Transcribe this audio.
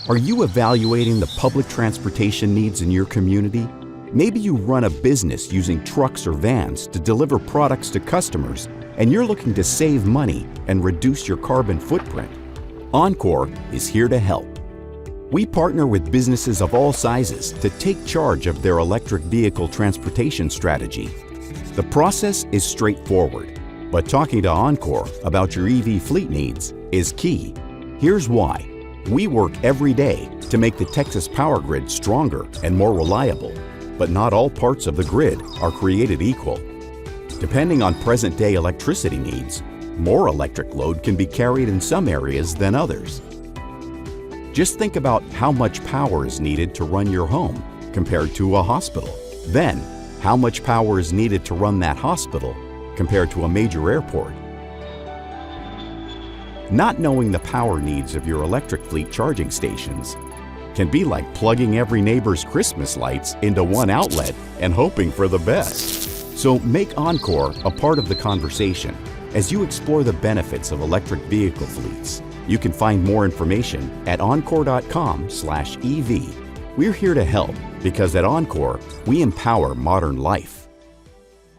Are you evaluating the public transportation needs in your community? Maybe you run a business using trucks or vans to deliver products to customers, and you're looking to save money and reduce your carbon footprint. Oncor is here to help. We partner with businesses of all sizes to take charge of their electric vehicle transportation strategy. The process is straightforward, but talking to Oncor about your EV fleet needs is key. Here's why. We work every day to make the Texas power grid stronger and more reliable, but not all parts of the grid are created equal. Depending on present-day electricity needs, more electric load can be carried in some areas than others. Just think about how much power is needed to run your home compared to a hospital. Then, how much power is needed to run that hospital compared to a major airport. Not knowing the power needs of your electric fleet charging stations can be like plugging every neighbor's Christmas lights into one outlet and hoping for the best. So make Oncor a part of the conversation as you explore the benefits of electric vehicle fleets. You can find more information at oncor.com/EV. We're here to help because at Oncor, we empower modern life.